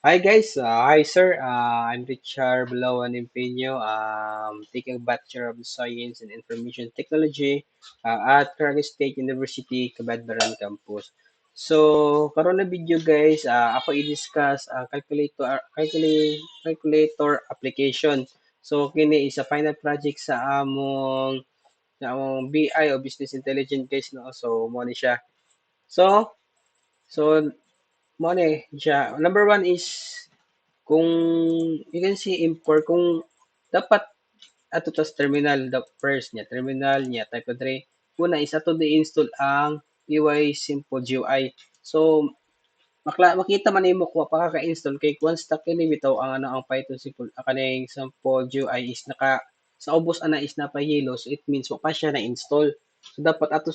Hi guys, hi sir. I'm Richard Bulawan Empeño, taking a Bachelor of Science in Information Technology at Caraga State University, Cabadbaran Campus. So, karon na video guys, ako i-discuss calculator application. So, kini is a final project sa among BI o Business Intelligence guys no. So, mo ni siya. So, mo ni siya. Number one is kung you can see import kung dapat ato tas terminal the first niya terminal niya type of tray una is ato di-install ang EY Simple GUI. So makita man nimo kung pakaka-install kay once ta kini bitaw ang ang Python simple kaning Simple GUI is naka sa ubos ana is napa yellow, so it means wa pa siya na-install. So dapat ato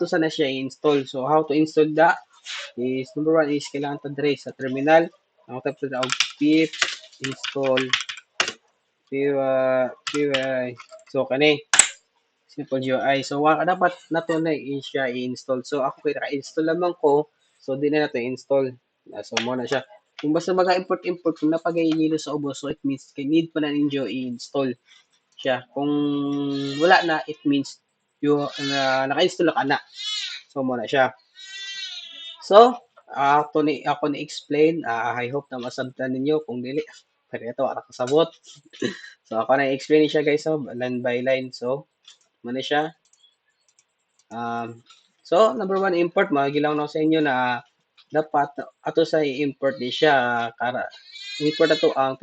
sana siya i-install. So how to install that is number one is kailangan ta dire sa terminal ang type ta og pip install py so kani simple GUI. So dapat nato na siya i-install. So ako kay naka-install lamang ko, so di na nato i-install. So mo na siya. Kung basta mag-import kung napagayilo sa ubos, so it means kay need pa na ninyo i-install siya. Kung wala na, it means naka-install ka na. So mo na siya. So, ako ni-explain, I hope na masabtan ninyo kung dili. Pero ito, ara kasabot. So, ako na-explain siya guys, so, line by line. So, muna siya. So, number one, import. Magilaw na sa inyo na dapat ato sa i-import di siya. Import ato ang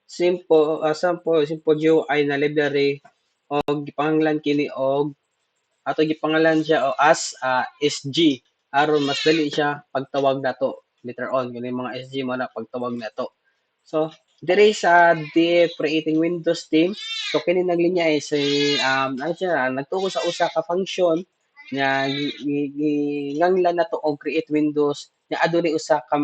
simple GUI na library o gipanglan kini og ato gipangalan siya as SG aron mas dali siya pagtawag nato later on kini mga SG mo na pagtawag nato. So diri sa creating Windows team, so kini naglinya is ano siya nagtuko sa usa ka function nga nganglan nato og create Windows nga adunay usa ka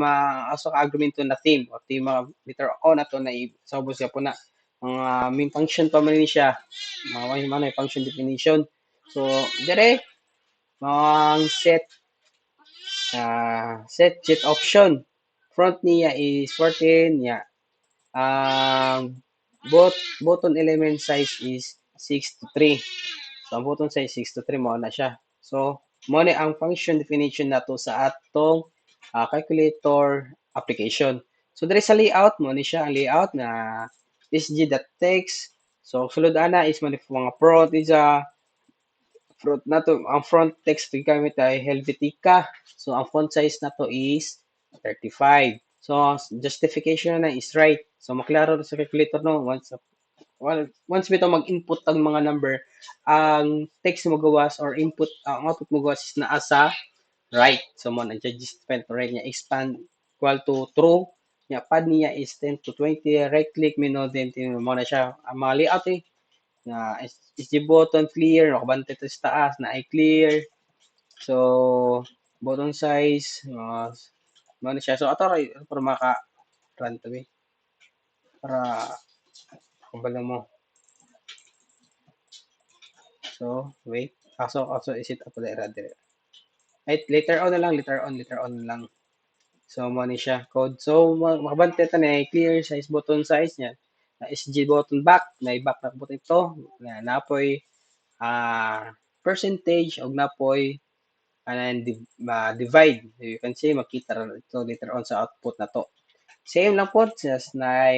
argumento na theme o theme mga later on nato na sa ubos siya po na mga main function pa man ni siya mga function definition. So dire ang set jet option front niya is 14 niya ang button element size is 6 to 3. So ang button size 6 to 3 mo na siya. So mo ni ang function definition nato sa atong calculator application. So diri sa layout mo ni siya ang layout na sg.text. So sulod ana is mo ni mga prot is front nato ang front text gamit ay Helvetica. So ang font size nato is 35. So justification na is right. So maklaro sa calculator no once bitaw mag-input ang mga number, ang text mo gawas or ang output mo gawas is naa sa right. So mo na justify to right niya expand equal to true. Nya pad niya is 10 to 20 right click menu then mo na siya ang mga layout na SG button clear, nakabante to sa taas na ay clear. So, button size, ano siya. So, ato ray, para maka-run to be. Para, kumbala mo. So, wait. So, isit up ulit dire. Right, later on na lang. So, mo ni siya code. So, makabante ta na clear size button size niya. Na SG button back, na i-back na button ito. Na napoy percentage og napoy and divide. You can see makita ito later on sa output na to. Same lang po na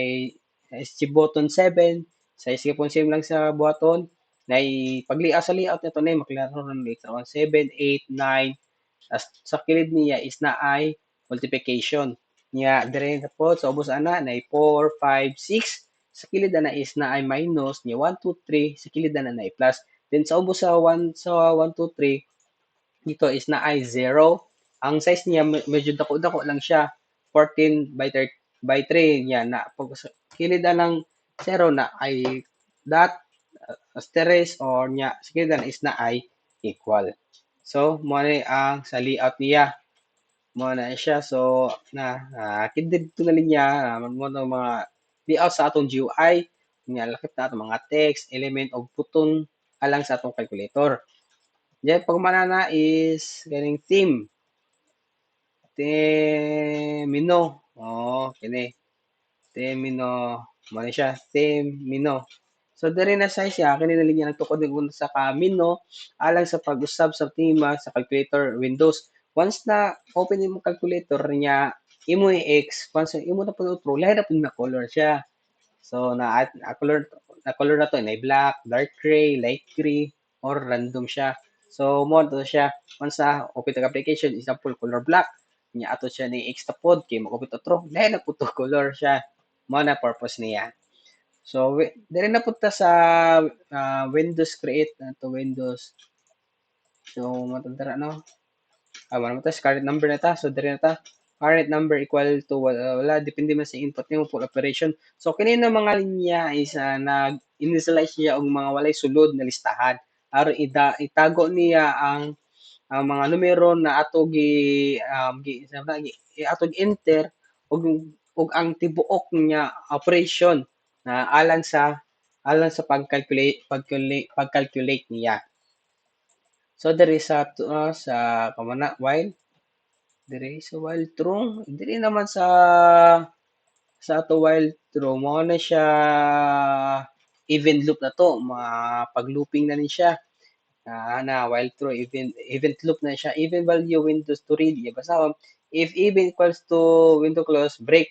SG button 7. Size po same lang sa button. Na sa layout nito na maklaro ron later on 7, 8, 9. As sa kilid niya is na ay multiplication. Niya dire na po sa ubos ana na 4, 5, 6. Sa kilid na is na ay minus niya 1, 2, 3. Sa kilid na ay plus. Then sa ubos sa 1, 2, 3 dito is na ay 0. Ang size niya medyo dako-dako lang siya. 14 by 3 niya na pag kilid ng 0 na ay dot asterisk or niya sige na is na ay equal. So mo na ang sa layout niya. Mo na siya so na kindid to na linya mo na mga layout sa atong GUI niya lakip na atong mga text, element o button alang sa atong calculator. Diyan pag manana is ganing theme. Menu. kini termino mo ni siya termino. So diri na size siya kini na linya nagtukod ning una sa ka mino alang sa pag-usab sa tema sa calculator Windows. Once na open nimo calculator niya imo i-X, once imo na pud utro, lahi na pud na color siya. So na color na to na black, dark gray, light gray or random siya. So mo to siya once na open tag application example color black nya ato siya ni X ta pod kay mo open otro lahi na pud to color siya. Mo na purpose niya. So diri na pud ta sa Windows create to Windows. So matantara no. Wala mo ta current number na ta. So diri na ta current number equal to wala depende man sa input nimo for operation. So kini na mga linya is nag-initialize siya og mga walay sulod na listahan aron itago niya ang mga numero na ato ato gi enter og ang tibuok niya operation na alang sa pag-calculate niya. So diri sa kamana while diri sa while true diri naman sa ato while true mo na siya event loop na to pag-looping na ni siya while true event loop na siya even value windows to read basta if even equals to window close break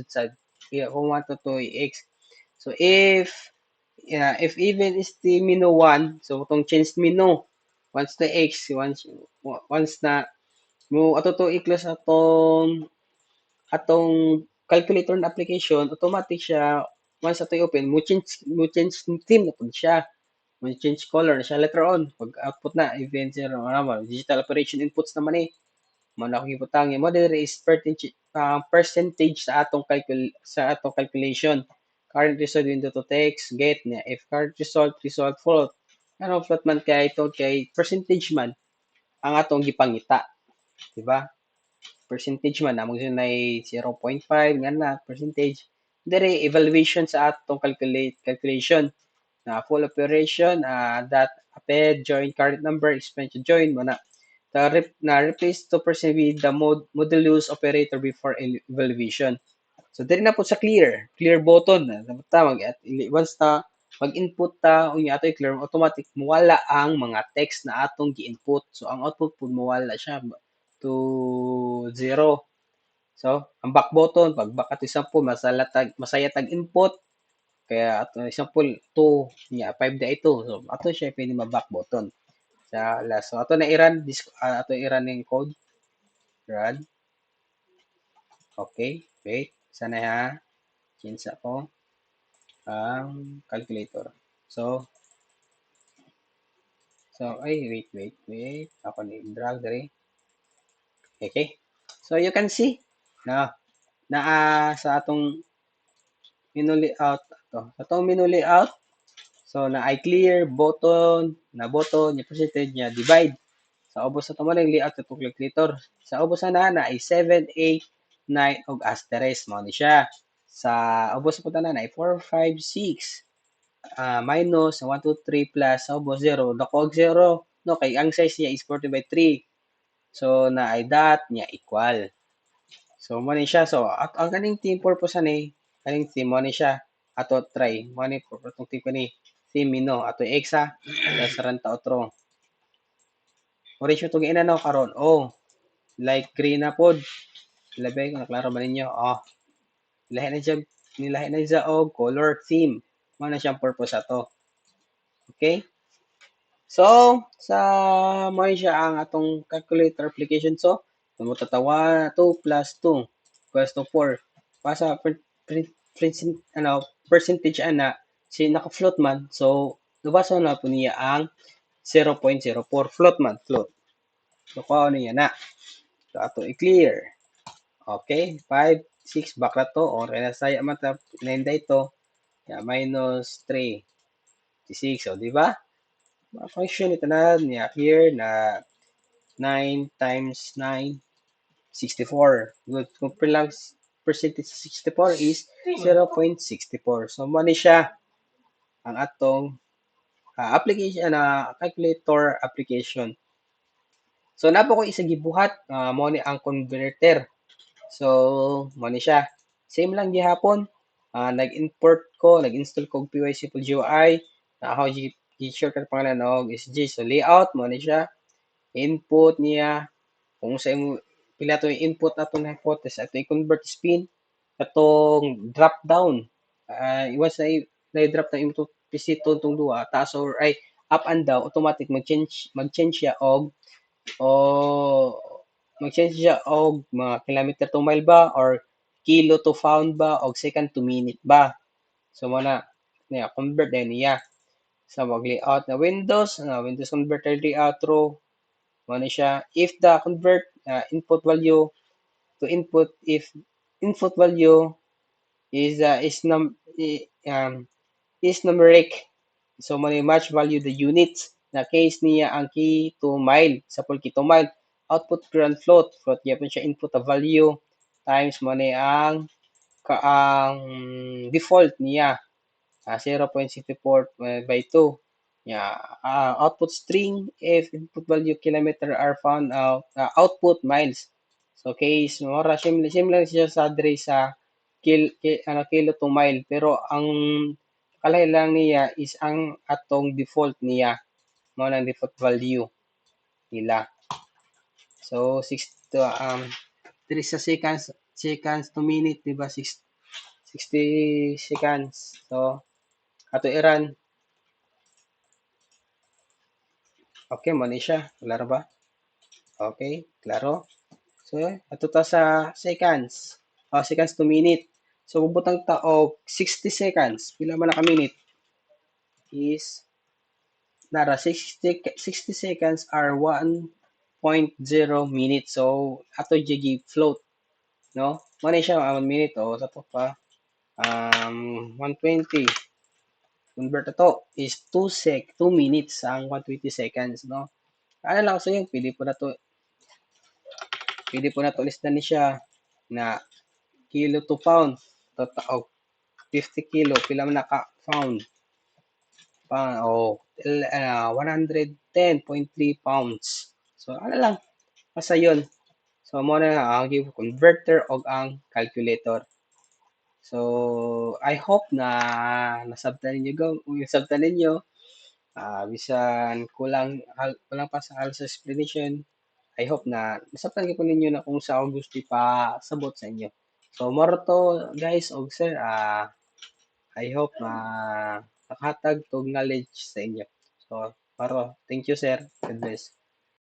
sa kung want to x so if even is the menu 1 so itong change menu once the x once na mo ato to i-close atong calculator na application automatic siya once ato i-open mo change theme na pud siya mo change color na siya later on pag output na event zero digital operation inputs naman mo na akong ibutang mo diri is percentage sa atong calculation current result window to text get niya if current result float ano float man kay percentage man ang atong gipangita di ba percentage man namong na 0.5 nga na percentage diri evaluation sa atong calculation na full operation that append join current number expansion join mo na replace to percent with the modulus operator before evaluation. So diri na po sa clear button tawag at once na mag-input ta unya ato i-clear automatic muwala ang mga text na atong gi-input. So ang output pud muwala siya to 0. So ang back button pag back ato example masaya tag input kaya ato example 2 nya 5 da ito. So ato siya pwede ma-back button sa last. So ato na ato i-run ning code. Run. Okay, wait. Sana ha. Change ako ang calculator. Ay, wait. Ako ni drag diri. Okay. So you can see na sa atong menu layout to. Sa atong menu layout so na I clear button yung percentage niya divide. Sa ubos sa tamo lang layout sa calculator. Sa ubos na ay 7, 8, 9 og asterisk mo ni siya. Sa ubos sa putanan ay 4, 5, 6 minus 1, 2, 3 plus sa ubos 0. Dakog 0 no kay ang size niya is 40 by 3. So na ay dot niya equal. So mo ni siya. So ang kaning team purpose ani kaning team mo ni siya ato try mo ni purpose ng team kani team mino ato exa sa ranta otro. Orisyo to giina no karon. Light green na pod. Labay ko naklaro ba ninyo? Nilahi na siya og color theme. Mo na siyang purpose ato. Okay? So, mo siya ang atong calculator application. So, tumutatawa 2 plus 2 equals to 4. Pasa percentage ana si naka-float man. So, nabasa na po niya ang 0.04 float man. So, kung ano yan na. So, ato i-clear. Okay, 5, 6, back na to. O, renasaya man ta, 9 ito. Minus 3, 6. So, di ba? Function ito na niya here na 9 times 9, 64. Good. Kung percentage 64 is 0.64. So, mali siya ang atong application calculator application. So, napo ko isa gibuhat mo ni ang converter. So, mo ni siya. Same lang gihapon. Nag-import ko, nag-install ko og PYC po GUI. Na ako gi-shortcut pangalan og SG. So layout mo ni siya, input niya kung sa imo pila to yung input ato na hypothesis ato i-convert spin katong drop down. Once na-drop na imo pisito tong duha taas or ay up and down automatic mag-change siya o mag-change siya og mga kilometer to mile ba or kilo to pound ba o second to minute ba. So mo na niya convert na niya sa mag layout na Windows converter layout row mo na siya if the convert input value to input if input value is numeric. So mo match value the units na case niya ang key to mile sa full key to mile output current float gyapon siya input a value times mo ang default niya 0.64 by 2. Yeah, output string if input value kilometer are found out output miles. So case mora same lang siya sa address sa kilo to mile pero ang kalay lang niya is ang atong default niya mao nang default value nila. So 3 sa seconds to minute di ba 60 seconds. So ato i-run. Okay, mo ni siya. Klaro ba? Okay, klaro. So, ato ta sa seconds. Seconds to minute. So, bubutang ta og 60 seconds. Pila man na ka minute is nara 60 seconds are 1.0 minutes. So, ato jigi float, no? Mo ni siya 1 minute o tato pa 120 convert ato is 2 minutes ang 120 seconds, no? Ano lang sa yung pili po na to listan ni siya na kilo to pound o 50 kilo pila man naka pound pa o 110.3 pounds. So ano lang basta yun. So mo na ang give converter og ang calculator. So I hope na nasabtan ninyo nasabtan ninyo bisan kulang pa sa halos explanation. I hope na nasabtan ko ninyo na kung sa gusto pa sabot sa inyo. So more to guys og sir I hope na nakahatag tog knowledge sa inyo. So, thank you sir. God bless.